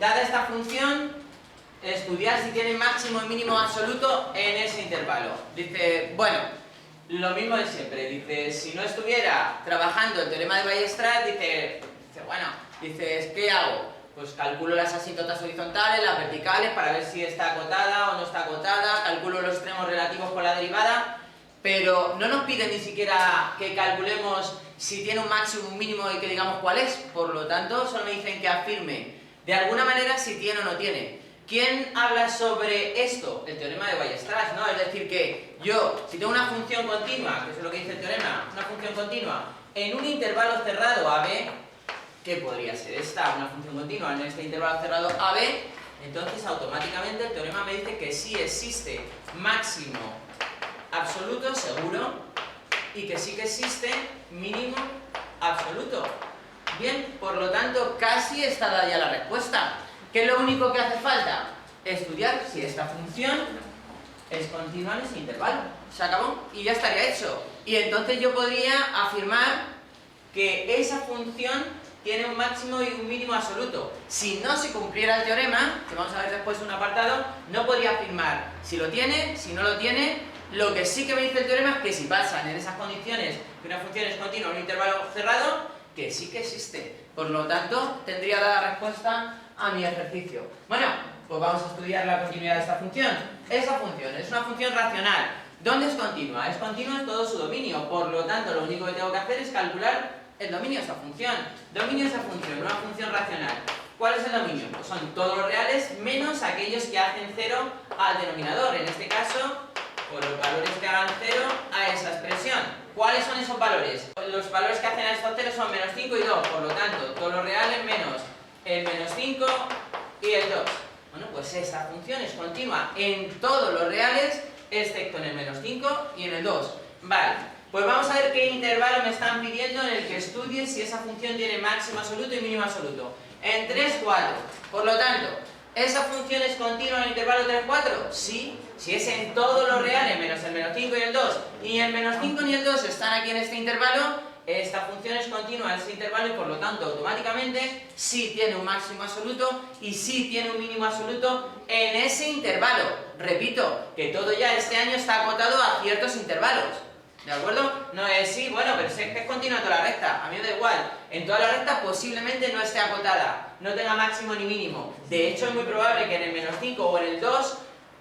dada esta función, estudiar si tiene máximo y mínimo absoluto en ese intervalo. Dice, bueno, lo mismo de siempre. Dice, si no estuviera trabajando el teorema de Weierstrass, dices, ¿qué hago? Pues calculo las asíntotas horizontales, las verticales, para ver si está acotada o no está acotada, calculo los extremos relativos con la derivada, pero no nos pide ni siquiera que calculemos si tiene un máximo, un mínimo y que digamos cuál es. Por lo tanto, solo me dicen que afirme de alguna manera si tiene o no tiene. ¿Quién habla sobre esto? El teorema de Weierstrass, ¿no? Es decir, que yo, si tengo una función continua, que es lo que dice el teorema, una función continua en un intervalo cerrado AB, que podría ser esta, una función continua en este intervalo cerrado AB, entonces automáticamente el teorema me dice que sí existe máximo absoluto seguro y que sí que existe mínimo absoluto. Bien, por lo tanto, casi está dada ya la respuesta. ¿Qué es lo único que hace falta? Estudiar si esta función es continua en ese intervalo. Se acabó y ya estaría hecho. Y entonces yo podría afirmar que esa función tiene un máximo y un mínimo absoluto. Si no se cumpliera el teorema, que vamos a ver después un apartado, no podría afirmar si lo tiene, si no lo tiene. Lo que sí que me dice el teorema es que si pasan en esas condiciones que una función es continua en un intervalo cerrado, que sí que existe. Por lo tanto, tendría dada respuesta a mi ejercicio. Bueno, pues vamos a estudiar la continuidad de esta función. Esa función es una función racional. ¿Dónde es continua? Es continua en todo su dominio. Por lo tanto, lo único que tengo que hacer es calcular el dominio de esa función. Dominio de esa función, una función racional. ¿Cuál es el dominio? Pues son todos los reales menos aquellos que hacen cero al denominador. En este caso, por los valores que hagan cero a esa expresión. ¿Cuáles son esos valores? Los valores que hacen a estos ceros son menos 5 y 2. Por lo tanto, todos los reales menos el menos 5 y el 2. Bueno, pues esta función es continua en todos los reales, excepto en el menos 5 y en el 2. Vale, pues vamos a ver qué intervalo me están pidiendo en el que estudie si esa función tiene máximo absoluto y mínimo absoluto. En 3, 4. Por lo tanto, ¿esa función es continua en el intervalo 3, 4? Sí, si es en todos los reales menos el menos 5 y el 2, y el menos 5 ni el 2 están aquí en este intervalo, esta función es continua en ese intervalo y por lo tanto automáticamente sí tiene un máximo absoluto y sí tiene un mínimo absoluto en ese intervalo. Repito, que todo ya este año está acotado a ciertos intervalos. ¿De acuerdo? No es sí, bueno, pero sé que es continua toda la recta. A mí me da igual. En toda la recta posiblemente no esté acotada, no tenga máximo ni mínimo. De hecho, es muy probable que en el menos 5 o en el 2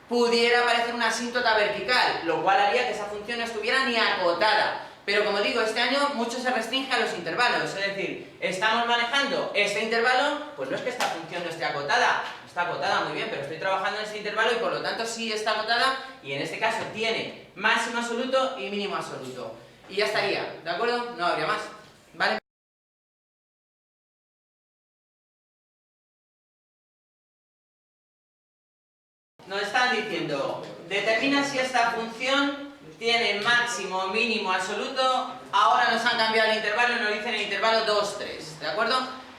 pudiera aparecer una asíntota vertical, lo cual haría que esa función no estuviera ni acotada. Pero como digo, este año mucho se restringe a los intervalos. Es decir, estamos manejando este intervalo, pues no es que esta función no esté acotada. Está acotada muy bien, pero estoy trabajando en ese intervalo y por lo tanto sí está acotada y en este caso tiene máximo absoluto y mínimo absoluto. Y ya estaría, ¿de acuerdo? No habría más, ¿vale? Nos están diciendo, determina si esta función tiene máximo, mínimo, absoluto. Ahora nos han cambiado el intervalo y nos dicen el intervalo 2, 3, ¿de acuerdo?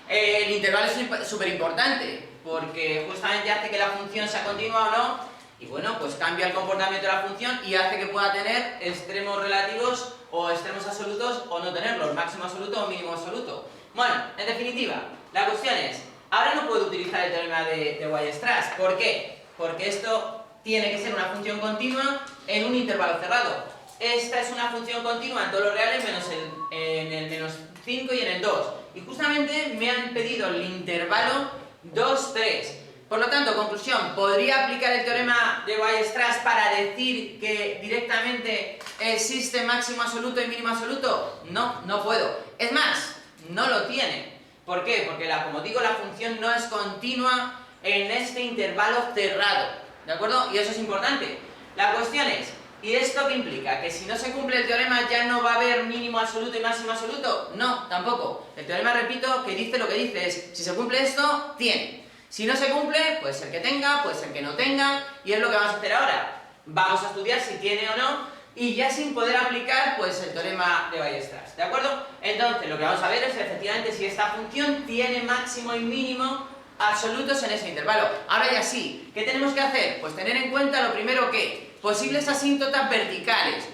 El intervalo es súper importante porque justamente hace que la función sea continua o no y bueno, pues cambia el comportamiento de la función y hace que pueda tener extremos relativos o extremos absolutos o no tenerlos, máximo absoluto o mínimo absoluto. Bueno, en definitiva, la cuestión es, ahora no puedo utilizar el teorema de Weierstrass. ¿Por qué? Porque esto tiene que ser una función continua en un intervalo cerrado. Esta es una función continua en todos los reales menos en el menos 5 y en el 2. Y justamente me han pedido el intervalo 2, 3. Por lo tanto, conclusión, ¿podría aplicar el teorema de Weierstrass para decir que directamente existe máximo absoluto y mínimo absoluto? No, no puedo. Es más, no lo tiene. ¿Por qué? Porque, como digo, la función no es continua en este intervalo cerrado. ¿De acuerdo? Y eso es importante. La cuestión es, ¿y esto qué implica? ¿Que si no se cumple el teorema ya no va a haber mínimo absoluto y máximo absoluto? No, tampoco. El teorema, repito, que dice lo que dice es, si se cumple esto, tiene. Si no se cumple, puede ser que tenga, puede ser que no tenga, y es lo que vamos a hacer ahora. Vamos a estudiar si tiene o no, y ya sin poder aplicar pues el teorema de Weierstrass, ¿de acuerdo? Entonces, lo que vamos a ver es efectivamente si esta función tiene máximo y mínimo absolutos en ese intervalo. Ahora ya sí, ¿qué tenemos que hacer? Pues tener en cuenta lo primero que posibles asíntotas verticales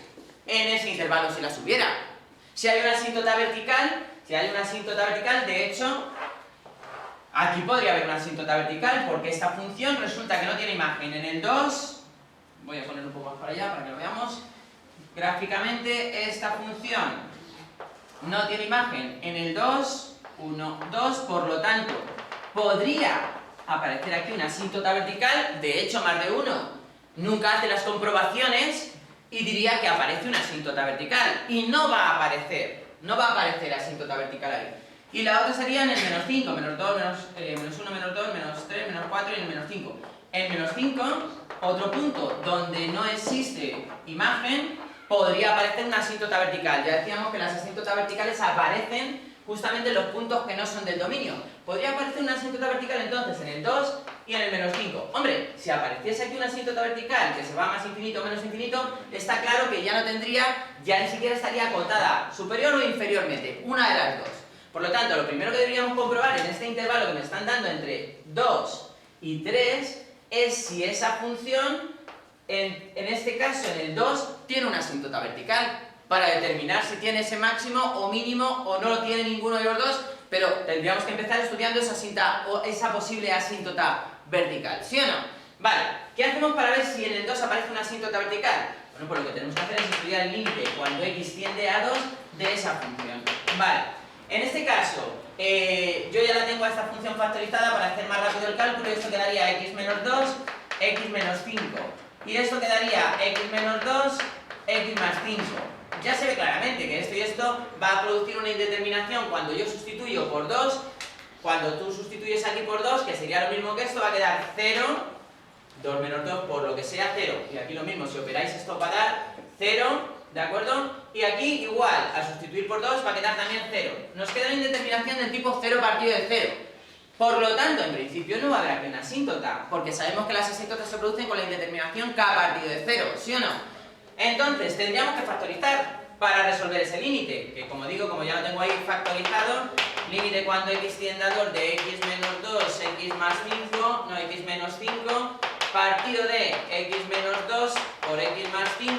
en ese intervalo si las hubiera. Si hay una asíntota vertical, de hecho, Aquí podría haber una asíntota vertical porque esta función resulta que no tiene imagen. En el 2, voy a poner un poco más para allá para que lo veamos. Gráficamente esta función no tiene imagen en el 2, 1, 2, por lo tanto podría aparecer aquí una asíntota vertical, de hecho más de uno nunca hace las comprobaciones y diría que aparece una asíntota vertical y no va a aparecer asíntota vertical ahí. Y la otra sería en el menos 5, menos 2, menos 1, menos 2, menos 3, menos 4 y en el menos 5. En menos 5, otro punto donde no existe imagen, podría aparecer una asíntota vertical. Ya decíamos que las asíntotas verticales aparecen justamente en los puntos que no son del dominio. Podría aparecer una asíntota vertical entonces en el 2 y en el menos 5. Hombre, si apareciese aquí una asíntota vertical que se va más infinito o menos infinito, está claro que ya no tendría, ya ni siquiera estaría acotada superior o inferiormente, una de las dos. Por lo tanto, lo primero que deberíamos comprobar en este intervalo que me están dando entre 2 y 3 es si esa función, en este caso en el 2, tiene una asíntota vertical, para determinar si tiene ese máximo o mínimo o no lo tiene ninguno de los dos, pero tendríamos que empezar estudiando esa posible asíntota vertical, ¿sí o no? Vale, ¿qué hacemos para ver si en el 2 aparece una asíntota vertical? Bueno, pues lo que tenemos que hacer es estudiar el límite cuando x tiende a 2 de esa función. Vale, en este caso, yo ya la tengo a esta función factorizada para hacer más rápido el cálculo, y esto quedaría x menos 2, x menos 5. Y esto quedaría x menos 2, x más 5. Ya se ve claramente que esto y esto va a producir una indeterminación cuando yo sustituyo por 2. Cuando tú sustituyes aquí por 2, que sería lo mismo que esto, va a quedar 0, 2 menos 2 por lo que sea 0. Y aquí lo mismo, si operáis esto va a dar 0, ¿de acuerdo? Y aquí igual, al sustituir por 2 va a quedar también 0. Nos queda una indeterminación del tipo 0 partido de 0. Por lo tanto, en principio no va a haber aquí una asíntota, porque sabemos que las asíntotas se producen con la indeterminación k partido de 0, ¿sí o no? Entonces, tendríamos que factorizar para resolver ese límite, que como digo, como ya lo tengo ahí factorizado, límite cuando x tiende a 2 de x menos 2, x más 5, no, x menos 5, partido de x menos 2 por x más 5,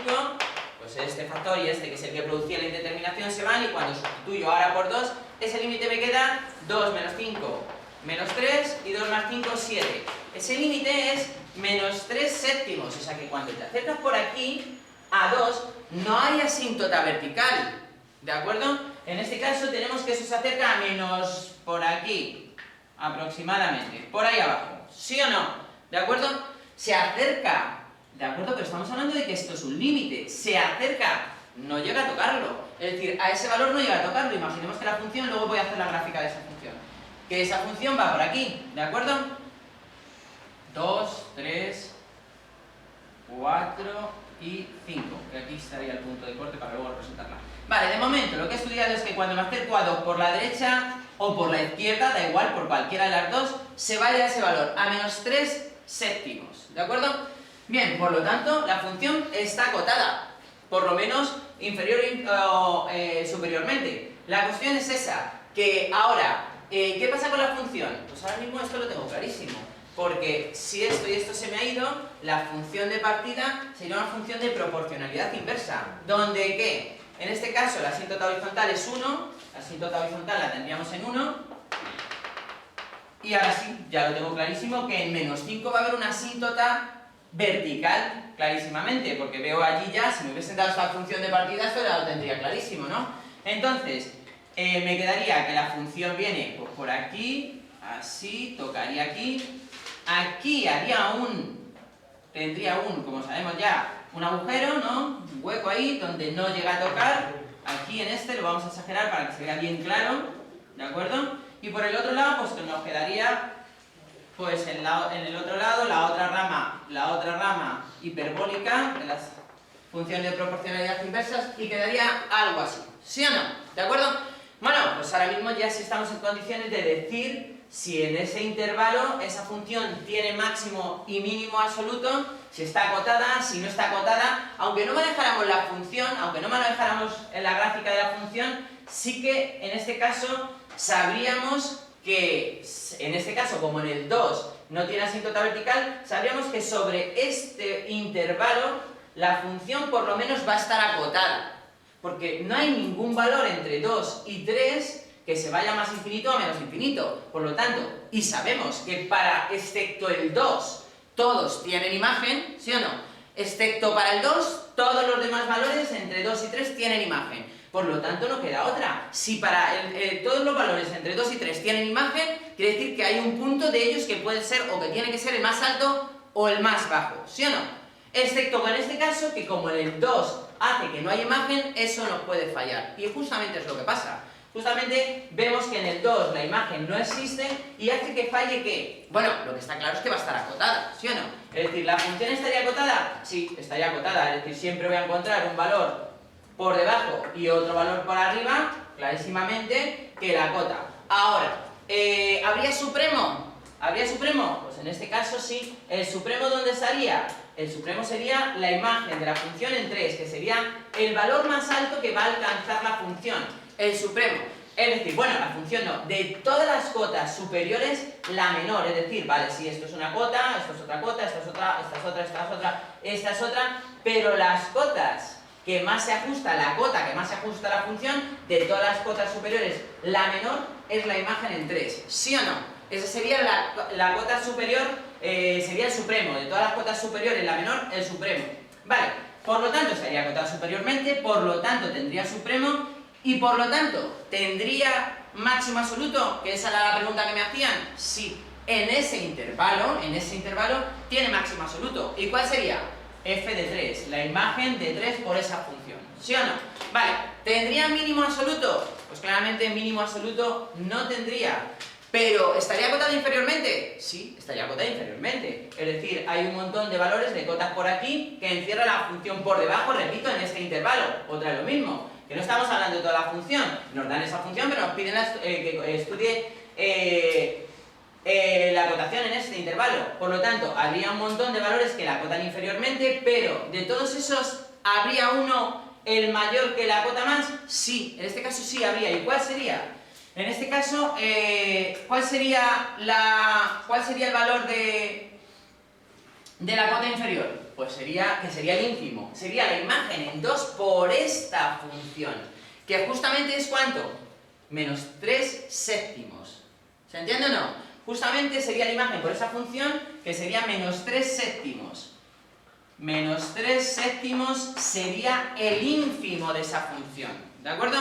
pues este factor y este, que es el que producía la indeterminación, se van, y cuando sustituyo ahora por 2, ese límite me queda 2 menos 5, menos 3, y 2 más 5, 7. Ese límite es menos 3 séptimos, o sea que cuando te acercas por aquí a 2, no hay asíntota vertical, ¿de acuerdo? En este caso tenemos que eso se acerca a menos por aquí, aproximadamente, por ahí abajo, ¿sí o no? ¿De acuerdo? Se acerca, ¿de acuerdo? Pero estamos hablando de que esto es un límite, se acerca, no llega a tocarlo, es decir, a ese valor no llega a tocarlo. Imaginemos que la función, luego voy a hacer la gráfica de esa función, que esa función va por aquí, ¿de acuerdo? 2, 3, 4... y 5, que aquí estaría el punto de corte para luego representarla. Vale, de momento lo que he estudiado es que cuando me acerco a 2 por la derecha o por la izquierda, da igual, por cualquiera de las dos, se vaya ese valor a menos 3 séptimos, ¿de acuerdo? Bien, por lo tanto, la función está acotada, por lo menos inferior o superiormente. La cuestión es esa, que ahora, ¿qué pasa con la función? Pues ahora mismo esto lo tengo clarísimo. Porque si esto y esto se me ha ido, la función de partida sería una función de proporcionalidad inversa. Donde, ¿qué? En este caso la asíntota horizontal es 1, la asíntota horizontal la tendríamos en 1, y ahora sí, ya lo tengo clarísimo, que en menos 5 va a haber una asíntota vertical, clarísimamente, porque veo allí ya, si me hubiesen dado esta función de partida, esto ya lo tendría clarísimo, ¿no? Entonces, me quedaría que la función viene pues, por aquí, así, tocaría aquí. Aquí tendría como sabemos ya, un agujero, ¿no? Un hueco ahí donde no llega a tocar. Aquí en este lo vamos a exagerar para que se vea bien claro, ¿de acuerdo? Y por el otro lado, pues nos quedaría, pues en el otro lado, la otra rama hiperbólica de las funciones de proporcionalidad inversas, y quedaría algo así, ¿sí o no? ¿De acuerdo? Bueno, pues ahora mismo ya sí estamos en condiciones de decir si en ese intervalo esa función tiene máximo y mínimo absoluto, si está acotada, si no está acotada. Aunque no manejáramos la función, aunque no manejáramos en la gráfica de la función, sí que en este caso sabríamos que, en este caso como en el 2 no tiene asíntota vertical, sabríamos que sobre este intervalo la función por lo menos va a estar acotada, porque no hay ningún valor entre 2 y 3 que se vaya más infinito a menos infinito. Por lo tanto, y sabemos que para, excepto el 2, todos tienen imagen, ¿sí o no? Excepto para el 2, todos los demás valores entre 2 y 3 tienen imagen. Por lo tanto, no queda otra. Si para todos los valores entre 2 y 3 tienen imagen, quiere decir que hay un punto de ellos que puede ser o que tiene que ser el más alto o el más bajo, ¿sí o no? Excepto con este caso, que como el 2 hace que no haya imagen, eso nos puede fallar. Y justamente es lo que pasa. Justamente vemos que en el 2 la imagen no existe y hace que falle ¿qué? Bueno, lo que está claro es que va a estar acotada, ¿sí o no? Es decir, ¿la función estaría acotada? Sí, estaría acotada, es decir, siempre voy a encontrar un valor por debajo y otro valor por arriba, clarísimamente, que la acota. Ahora, ¿habría supremo? ¿Habría supremo? Pues en este caso sí. ¿El supremo dónde estaría? El supremo sería la imagen de la función en 3, que sería el valor más alto que va a alcanzar la función. El supremo. Es decir, bueno, la función no. De todas las cotas superiores, la menor. Es decir, vale, si esto es una cota, esto es otra cota, esta es otra, esta es otra, esta es otra, esta es otra, pero las cotas que más se ajusta, la cota que más se ajusta a la función, de todas las cotas superiores, la menor es la imagen en 3. ¿Sí o no? Esa sería la cota superior, sería el supremo. De todas las cotas superiores, la menor, el supremo. Vale, por lo tanto estaría acotada superiormente, por lo tanto tendría supremo y por lo tanto tendría máximo absoluto, que esa era la pregunta que me hacían. Sí, en ese intervalo tiene máximo absoluto. ¿Y cuál sería? F de 3, la imagen de 3 por esa función. ¿Sí o no? Vale, ¿tendría mínimo absoluto? Pues claramente mínimo absoluto no tendría. ¿Pero estaría acotada inferiormente? Sí, estaría acotada inferiormente. Es decir, hay un montón de valores de cotas por aquí que encierra la función por debajo, repito, en este intervalo. Otra es lo mismo, que no estamos hablando de toda la función. Nos dan esa función, pero nos piden que estudie la acotación en este intervalo. Por lo tanto, habría un montón de valores que la acotan inferiormente, pero de todos esos, ¿habría uno el mayor que la acota más? Sí, en este caso sí habría. ¿Y cuál sería? En este caso, ¿cuál sería el valor de la cota inferior? Pues sería el ínfimo. Sería la imagen en 2 por esta función, que justamente es ¿cuánto? Menos 3 séptimos. ¿Se entiende o no? Justamente sería la imagen por esa función, que sería menos 3 séptimos. Menos 3 séptimos sería el ínfimo de esa función. ¿De acuerdo?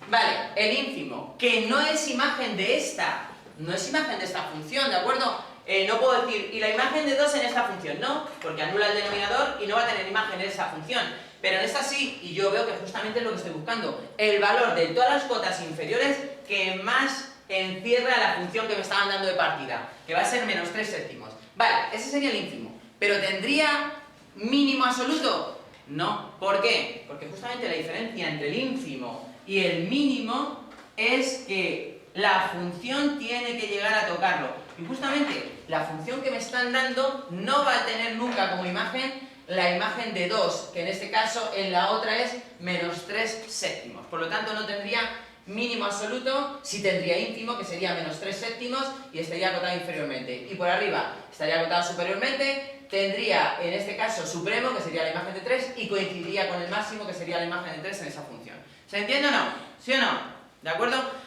Vale, el ínfimo, que no es imagen de esta, no es imagen de esta función, ¿de acuerdo? No puedo decir, ¿y la imagen de 2 en esta función? No, porque anula el denominador y no va a tener imagen en esa función. Pero en esta sí, y yo veo que justamente es lo que estoy buscando. El valor de todas las cotas inferiores que más encierra la función que me estaban dando de partida, que va a ser menos 3 séptimos. Vale, ese sería el ínfimo. ¿Pero tendría mínimo absoluto? No. ¿Por qué? Porque justamente la diferencia entre el ínfimo y el mínimo es que la función tiene que llegar a tocarlo. Y justamente la función que me están dando no va a tener nunca como imagen la imagen de 2, que en este caso en la otra es menos 3 séptimos. Por lo tanto no tendría mínimo absoluto, sí tendría ínfimo, que sería menos 3 séptimos, y estaría acotada inferiormente. Y por arriba estaría acotada superiormente, tendría en este caso supremo, que sería la imagen de 3, y coincidiría con el máximo, que sería la imagen de 3 en esa función. ¿Se entiende o no? ¿Sí o no? ¿De acuerdo?